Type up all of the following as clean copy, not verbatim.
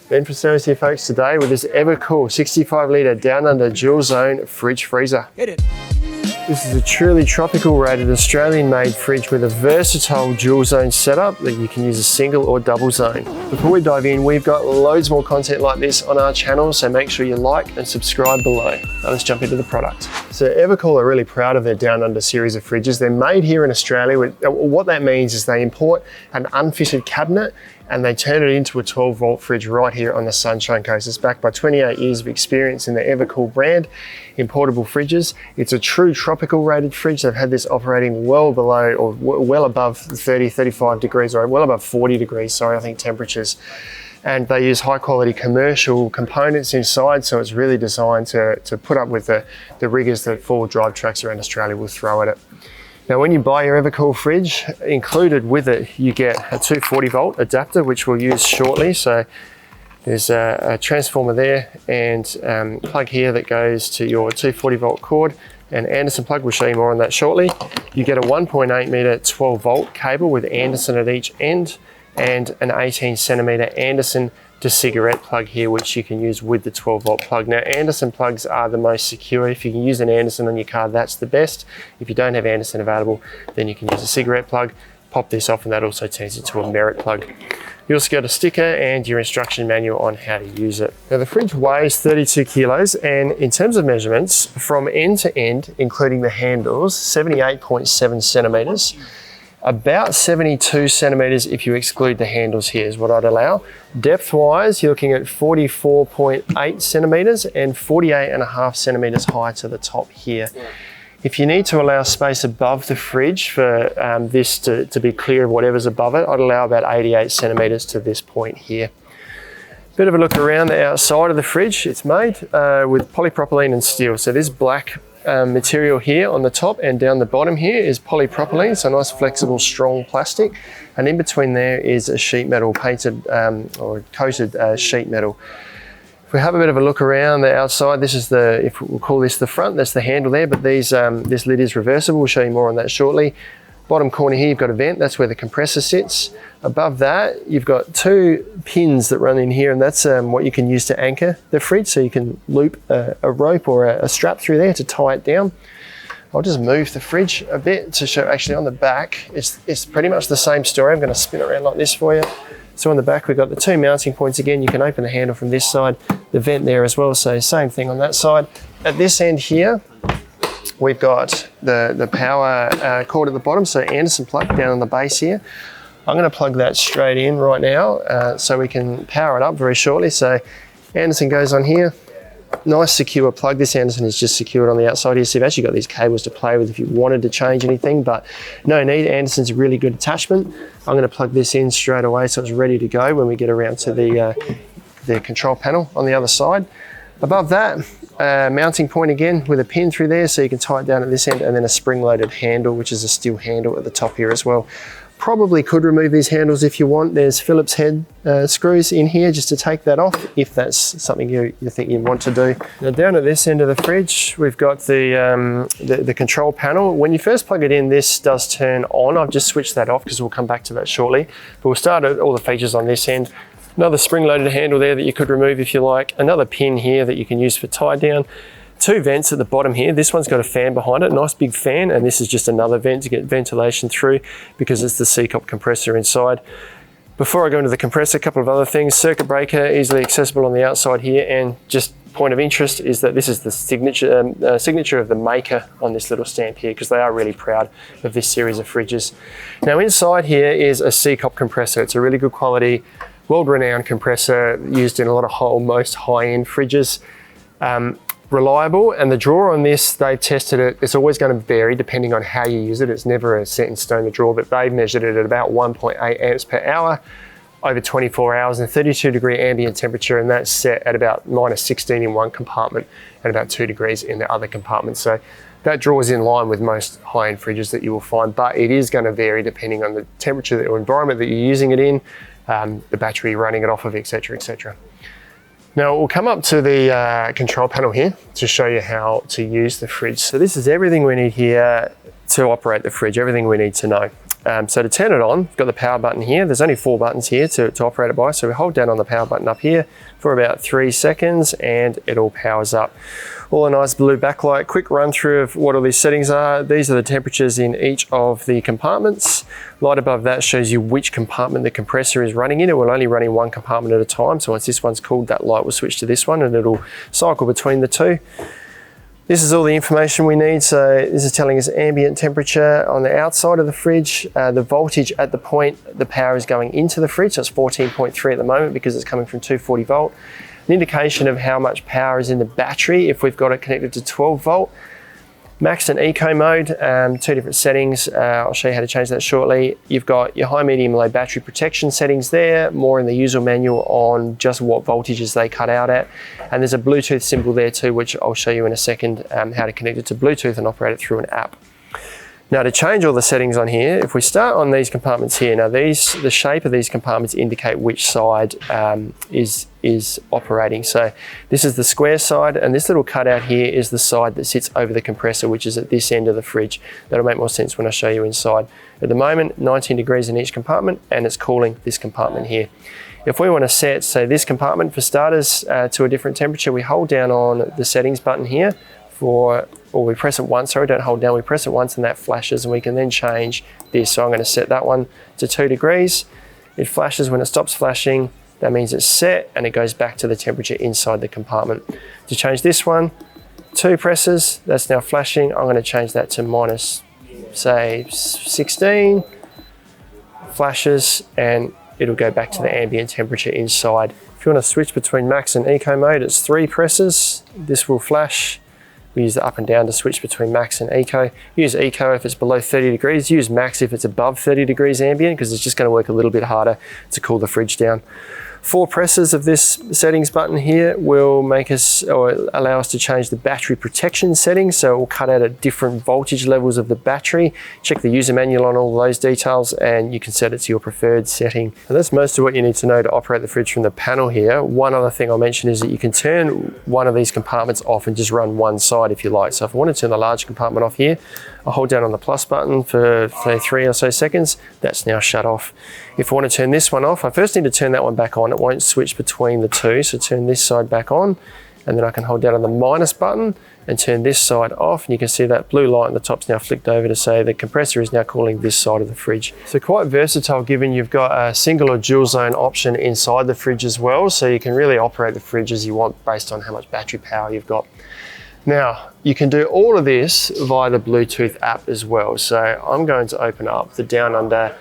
Ben from Snows here folks, today with this EvaKool 65 litre down under dual zone fridge freezer. Hit it. This is a truly tropical rated Australian made fridge with a versatile dual zone setup that you can use a single or double zone. Before we dive in, we've got loads more content like this on our channel, so make sure you like and subscribe below. Now let's jump into the product. So EvaKool are really proud of their down under series of fridges. They're made here in Australia. What that means is they import an unfitted cabinet and they turn it into a 12-volt fridge right here on the Sunshine Coast. It's backed by 28 years of experience in the EvaKool brand in portable fridges. It's a true tropical rated fridge. They've had this operating well below or well above 30, 35 degrees, or well above 40 degrees, sorry, I think temperatures. And they use high quality commercial components inside, so it's really designed to put up with the rigours that four-wheel drive trucks around Australia will throw at it. Now, when you buy your EvaKool fridge, included with it, you get a 240-volt adapter, which we'll use shortly. So there's a transformer there and plug here that goes to your 240-volt cord, and Anderson plug. We'll show you more on that shortly. You get a 1.8 metre 12-volt cable with Anderson at each end and an 18-centimetre Anderson to cigarette plug here, which you can use with the 12-volt plug. Now, Anderson plugs are the most secure. If you can use an Anderson on your car, that's the best. If you don't have Anderson available, then you can use a cigarette plug, pop this off, and that also turns into a Merit plug. You also got a sticker and your instruction manual on how to use it. Now, the fridge weighs 32 kilos, and in terms of measurements, from end to end, including the handles, 78.7 centimetres. About 72 centimetres if you exclude the handles here is what I'd allow. Depth wise, you're looking at 44.8 centimetres and 48.5 centimetres high to the top here. If you need to allow space above the fridge for this to be clear of whatever's above it, I'd allow about 88 centimetres to this point here. Bit of a look around the outside of the fridge. It's made with polypropylene and steel. So this black material here on the top and down the bottom here is polypropylene, so nice flexible strong plastic, and in between there is a sheet metal painted or coated sheet metal. If we have a bit of a look around the outside, this is the, if we'll call this the front, that's the handle there, but these this lid is reversible. We'll show you more on that shortly. Bottom corner here, you've got a vent, that's where the compressor sits. Above that, you've got two pins that run in here, and that's what you can use to anchor the fridge. So you can loop a rope or a strap through there to tie it down. I'll just move the fridge a bit to show, actually on the back, it's pretty much the same story. I'm gonna spin it around like this for you. So on the back, we've got the two mounting points again. You can open the handle from this side, the vent there as well, so same thing on that side. At this end here, we've got the power cord at the bottom, so Anderson plug down on the base here. I'm going to plug that straight in right now so we can power it up very shortly. So Anderson goes on here. Nice secure plug. This Anderson is just secured on the outside here, so you've actually got these cables to play with if you wanted to change anything, but no need. Anderson's a really good attachment. I'm going to plug this in straight away so it's ready to go when we get around to the control panel on the other side. Above that, mounting point again with a pin through there so you can tie it down at this end, and then a spring-loaded handle, which is a steel handle at the top here as well. Probably could remove these handles if you want. There's Phillips head screws in here just to take that off if that's something you think you want to do. Now down at this end of the fridge, we've got the control panel. When you first plug it in, this does turn on. I've just switched that off because we'll come back to that shortly. But we'll start at all the features on this end. Another spring-loaded handle there that you could remove if you like. Another pin here that you can use for tie down. Two vents at the bottom here. This one's got a fan behind it, nice big fan, and this is just another vent to get ventilation through because it's the C-cop compressor inside. Before I go into the compressor, a couple of other things. Circuit breaker, easily accessible on the outside here, and just point of interest is that this is the signature of the maker on this little stamp here, because they are really proud of this series of fridges. Now inside here is a C-cop compressor. It's a really good quality, world-renowned compressor used in a lot of most high-end fridges. Reliable, and the draw on this, they've tested it, it's always going to vary depending on how you use it. It's never a set in stone, the draw, but they've measured it at about 1.8 amps per hour over 24 hours and 32-degree ambient temperature, and that's set at about -16 in one compartment and about 2 degrees in the other compartment. So that draws in line with most high-end fridges that you will find, but it is going to vary depending on the temperature or environment that you're using it in, the battery you're running it off of, etc., etc. Now we'll come up to the control panel here to show you how to use the fridge. So this is everything we need here to operate the fridge, everything we need to know. So to turn it on, we've got the power button here. There's only 4 buttons here to operate it by. So we hold down on the power button up here for about 3 seconds and it all powers up. All a nice blue backlight. Quick run through of what all these settings are. These are the temperatures in each of the compartments. Light above that shows you which compartment the compressor is running in. It will only run in one compartment at a time. So once this one's cooled, that light will switch to this one and it'll cycle between the two. This is all the information we need. So this is telling us ambient temperature on the outside of the fridge, the voltage at the point the power is going into the fridge. So it's 14.3 at the moment because it's coming from 240 volt. An indication of how much power is in the battery if we've got it connected to 12 volt. Max and eco mode, 2 different settings. I'll show you how to change that shortly. You've got your high, medium, low battery protection settings there, more in the user manual on just what voltages they cut out at. And there's a Bluetooth symbol there too, which I'll show you in a second, how to connect it to Bluetooth and operate it through an app. Now to change all the settings on here, if we start on these compartments here, now the shape of these compartments indicate which side is operating. So this is the square side and this little cutout here is the side that sits over the compressor, which is at this end of the fridge. That'll make more sense when I show you inside. At the moment, 19 degrees in each compartment and it's cooling this compartment here. If we want to set, say, this compartment for starters to a different temperature, we hold down on the settings button here or we press it once, sorry, don't hold down, we press it once and that flashes and we can then change this. So I'm going to set that one to 2 degrees. It flashes when it stops flashing. That means it's set and it goes back to the temperature inside the compartment. To change this one, 2 presses, that's now flashing. I'm going to change that to minus, say, 16. Flashes and it'll go back to the ambient temperature inside. If you want to switch between max and eco mode, it's 3 presses. This will flash. We use the up and down to switch between max and eco. Use eco if it's below 30 degrees. Use max if it's above 30 degrees ambient because it's just going to work a little bit harder to cool the fridge down. 4 presses of this settings button here will make us or allow us to change the battery protection settings. So it will cut out at different voltage levels of the battery. Check the user manual on all those details and you can set it to your preferred setting. And that's most of what you need to know to operate the fridge from the panel here. One other thing I'll mention is that you can turn one of these compartments off and just run one side if you like. So if I want to turn the large compartment off here, I'll hold down on the plus button for say 3 or so seconds. That's now shut off. If I want to turn this one off, I first need to turn that one back on. It won't switch between the two. So turn this side back on and then I can hold down on the minus button and turn this side off. And you can see that blue light on the top's now flicked over to say the compressor is now cooling this side of the fridge. So quite versatile given you've got a single or dual zone option inside the fridge as well. So you can really operate the fridge as you want based on how much battery power you've got. Now, you can do all of this via the Bluetooth app as well. So I'm going to open up the Down Under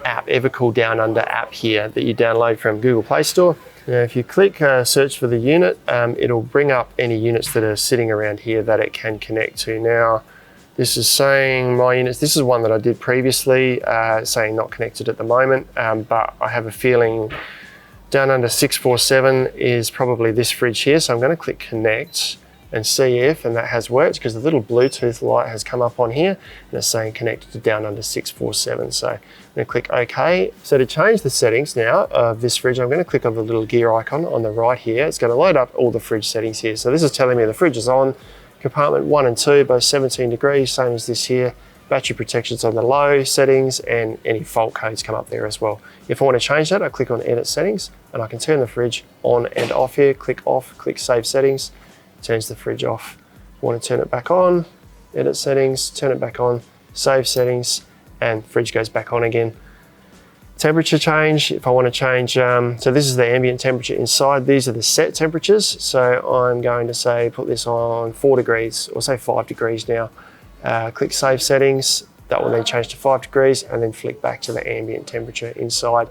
app, EvaKool Down Under app here that you download from Google Play Store. Now, if you click search for the unit, it'll bring up any units that are sitting around here that it can connect to. Now, this is saying my units, this is one that I did previously, saying not connected at the moment, but I have a feeling Down Under 647 is probably this fridge here. So I'm going to click connect and see if, and that has worked because the little Bluetooth light has come up on here and it's saying connected to Down Under 647. So I'm going to click OK. So to change the settings now of this fridge, I'm going to click on the little gear icon on the right here. It's going to load up all the fridge settings here. So this is telling me the fridge is on, compartment 1 and 2, both 17 degrees, same as this here. Battery protection's on the low settings and any fault codes come up there as well. If I want to change that, I click on edit settings and I can turn the fridge on and off here. Click off, click save settings. Turns the fridge off. Want to turn it back on, edit settings, turn it back on, save settings, and fridge goes back on again. Temperature change, if I want to change, so this is the ambient temperature inside. These are the set temperatures. So I'm going to say, put this on 4 degrees or say 5 degrees now. Click save settings. That will then change to 5 degrees and then flick back to the ambient temperature inside.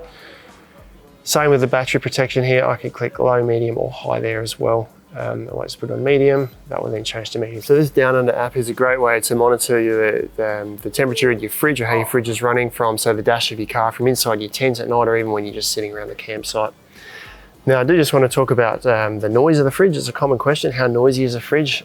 Same with the battery protection here. I can click low, medium or high there as well. I might just put on medium, that will then change to medium. So this Down Under app is a great way to monitor the temperature in your fridge or how your fridge is running from, say, the dash of your car, from inside your tent at night or even when you're just sitting around the campsite. Now I do just want to talk about the noise of the fridge. It's a common question, how noisy is a fridge?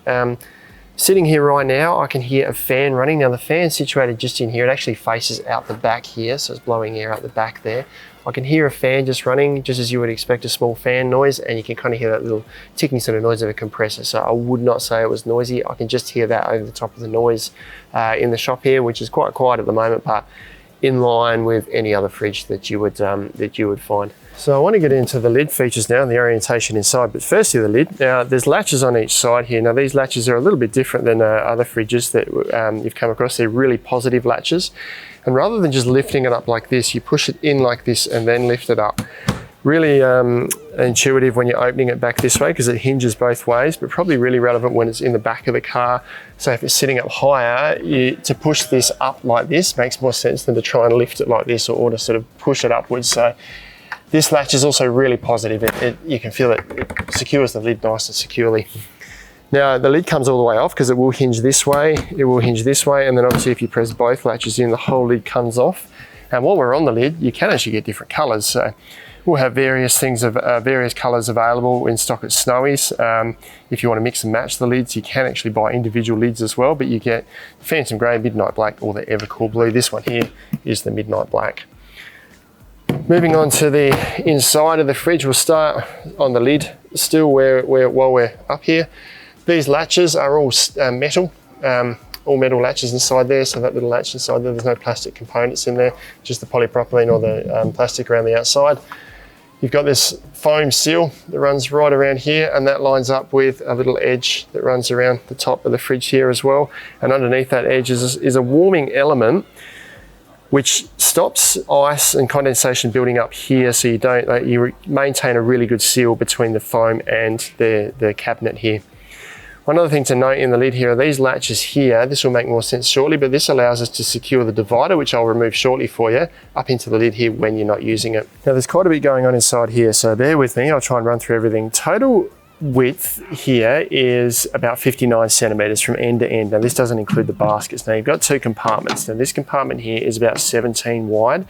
Sitting here right now, I can hear a fan running. Now the fan's situated just in here. It actually faces out the back here, so it's blowing air out the back there. I can hear a fan just running, just as you would expect a small fan noise, and you can kind of hear that little ticking sort of noise of a compressor. So I would not say it was noisy. I can just hear that over the top of the noise in the shop here, which is quite quiet at the moment, but in line with any other fridge that you would find. So I want to get into the lid features now and the orientation inside, but firstly the lid. Now there's latches on each side here. Now these latches are a little bit different than other fridges that you've come across. They're really positive latches, and rather than just lifting it up like this, you push it in like this and then lift it up. Really intuitive when you're opening it back this way because it hinges both ways, but probably really relevant when it's in the back of the car. So if it's sitting up higher, to push this up like this makes more sense than to try and lift it like this or to sort of push it upwards. So this latch is also really positive. You can feel it secures the lid nice and securely. Now the lid comes all the way off because it will hinge this way, it will hinge this way, and then obviously if you press both latches in, the whole lid comes off. And while we're on the lid, you can actually get different colors. So we'll have various things of various colors available in stock at Snowy's. If you want to mix and match the lids, you can actually buy individual lids as well, but you get Phantom Grey, Midnight Black, or the EvaKool Blue. This one here is the Midnight Black. Moving on to the inside of the fridge, we'll start on the lid still while we're up here. These latches are all metal. All metal latches inside there, so that little latch inside there, there's no plastic components in there, just the polypropylene or the plastic around the outside. You've got this foam seal that runs right around here, and that lines up with a little edge that runs around the top of the fridge here as well. And underneath that edge is a warming element which stops ice and condensation building up here, so you maintain a really good seal between the foam and the cabinet here. One other thing to note in the lid here are these latches here. This will make more sense shortly, but this allows us to secure the divider, which I'll remove shortly for you, up into the lid here when you're not using it. Now there's quite a bit going on inside here, so bear with me, I'll try and run through everything. Total width here is about 59 centimeters from end to end. Now this doesn't include the baskets. Now you've got two compartments. Now this compartment here is about 17 wide, a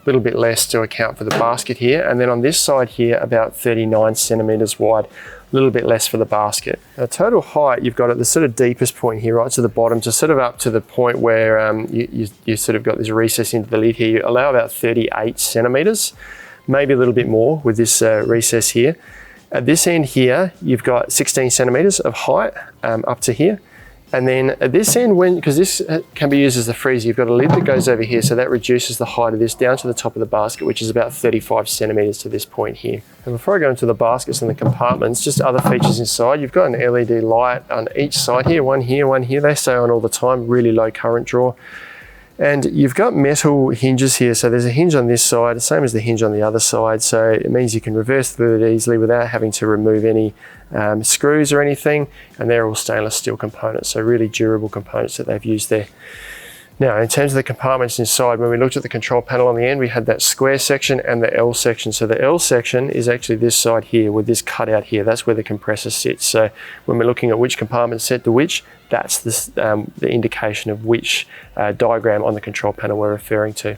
little bit less to account for the basket here. And then on this side here, about 39 centimeters wide, a little bit less for the basket. Now total height, you've got at the sort of deepest point here, right to the bottom, to sort of up to the point where you sort of got this recess into the lid here. You allow about 38 centimeters, maybe a little bit more with this recess here. At this end here, you've got 16 centimeters of height up to here. And then at this end, because this can be used as the freezer, you've got a lid that goes over here, so that reduces the height of this down to the top of the basket, which is about 35 centimeters to this point here. And before I go into the baskets and the compartments, just other features inside, you've got an LED light on each side here, one here, one here. They stay on all the time, really low current draw. And you've got metal hinges here, so there's a hinge on this side, the same as the hinge on the other side, so it means you can reverse through it easily without having to remove any screws or anything, and they're all stainless steel components, so really durable components that they've used there. Now, in terms of the compartments inside, when we looked at the control panel on the end, we had that square section and the L section. So the L section is actually this side here with this cutout here. That's where the compressor sits. So when we're looking at which compartment set to which, that's the indication of which diagram on the control panel we're referring to.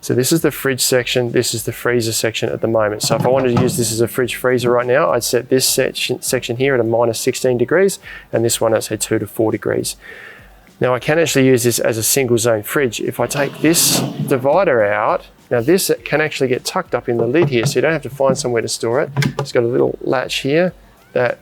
So this is the fridge section, this is the freezer section at the moment. So if I wanted to use this as a fridge freezer right now, I'd set this section here at a minus 16 degrees, and this one I'd say 2 to 4 degrees. Now I can actually use this as a single zone fridge. If I take this divider out, now this can actually get tucked up in the lid here, so you don't have to find somewhere to store it. It's got a little latch here that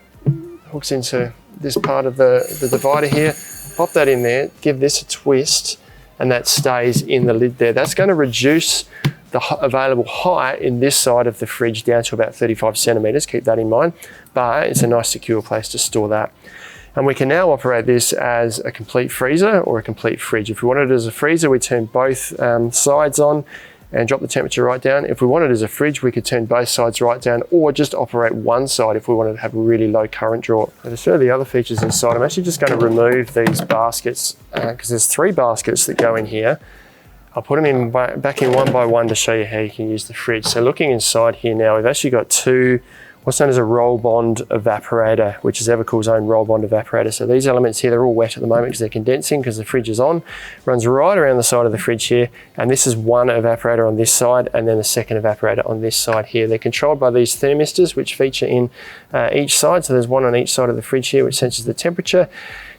hooks into this part of the divider here. Pop that in there, give this a twist, and that stays in the lid there. That's going to reduce the available height in this side of the fridge down to about 35 centimeters, keep that in mind, but it's a nice secure place to store that. And we can now operate this as a complete freezer or a complete fridge. If we wanted it as a freezer, we turn both sides on and drop the temperature right down. If we wanted it as a fridge, we could turn both sides right down, or just operate one side if we wanted to have a really low current draw. Now, to show the other features inside, I'm actually just going to remove these baskets because there's 3 baskets that go in here. I'll put them in back in one by one to show you how you can use the fridge. So looking inside here now, we've actually got 2 what's known as a roll bond evaporator, which is EvaKool's own roll bond evaporator. So these elements here, they're all wet at the moment because they're condensing because the fridge is on. Runs right around the side of the fridge here, and this is one evaporator on this side and then the second evaporator on this side here. They're controlled by these thermistors which feature in each side. So there's one on each side of the fridge here which senses the temperature,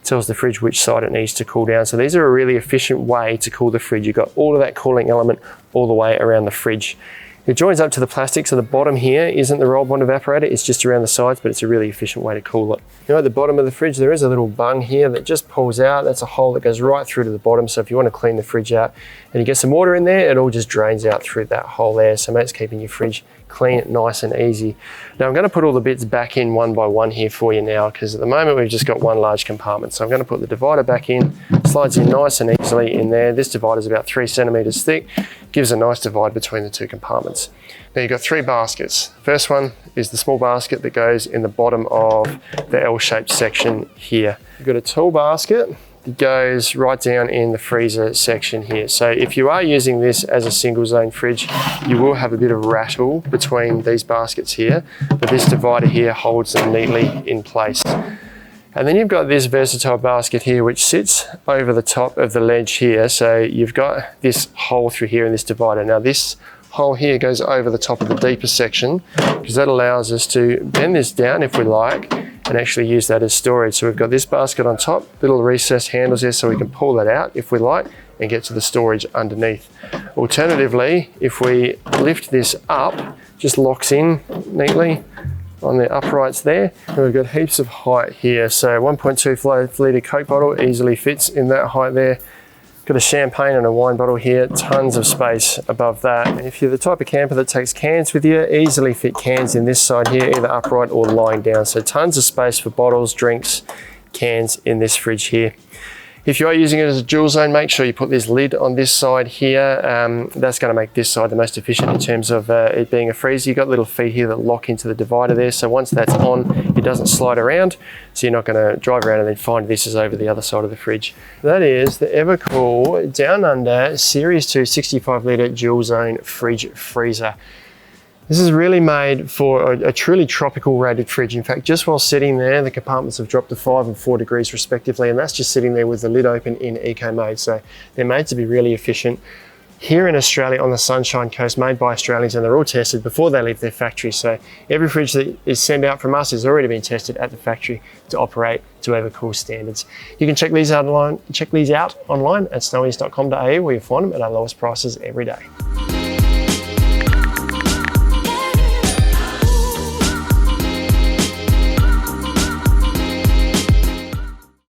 tells the fridge which side it needs to cool down. So these are a really efficient way to cool the fridge. You've got all of that cooling element all the way around the fridge. It joins up to the plastic, so the bottom here isn't the roll-on evaporator, it's just around the sides, but it's a really efficient way to cool it. You know, at the bottom of the fridge, there is a little bung here that just pulls out. That's a hole that goes right through to the bottom, so if you want to clean the fridge out and you get some water in there, it all just drains out through that hole there, so makes keeping your fridge clean, nice and easy. Now I'm going to put all the bits back in one by one here for you now, because at the moment we've just got one large compartment. So I'm going to put the divider back in, slides in nice and easily in there. This divider is about 3 centimeters thick, gives a nice divide between the two compartments. Now you've got 3 baskets. First one is the small basket that goes in the bottom of the L-shaped section here. You've got a tall basket that goes right down in the freezer section here. So if you are using this as a single zone fridge, you will have a bit of rattle between these baskets here, but this divider here holds them neatly in place. And then you've got this versatile basket here, which sits over the top of the ledge here. So you've got this hole through here in this divider. Now this hole here goes over the top of the deeper section, because that allows us to bend this down if we like, and actually use that as storage. So we've got this basket on top, little recessed handles there so we can pull that out if we like and get to the storage underneath. Alternatively, if we lift this up, just locks in neatly on the uprights there. And we've got heaps of height here. So 1.25 litre Coke bottle easily fits in that height there. Got a champagne and a wine bottle here, tons of space above that. And if you're the type of camper that takes cans with you, easily fit cans in this side here, either upright or lying down. So tons of space for bottles, drinks, cans in this fridge here. If you are using it as a dual zone, make sure you put this lid on this side here. That's going to make this side the most efficient in terms of it being a freezer. You've got little feet here that lock into the divider there. So once that's on, it doesn't slide around. So you're not going to drive around and then find this is over the other side of the fridge. That is the EvaKool Down Under Series 2 65 litre dual zone fridge freezer. This is really made for a truly tropical rated fridge. In fact, just while sitting there, the compartments have dropped to 5 and 4 degrees respectively, and that's just sitting there with the lid open in eco mode. So they're made to be really efficient. Here in Australia on the Sunshine Coast, made by Australians, and they're all tested before they leave their factory. So every fridge that is sent out from us has already been tested at the factory to operate to EvaKool standards. You can check these out online at snowies.com.au, where you find them at our lowest prices every day.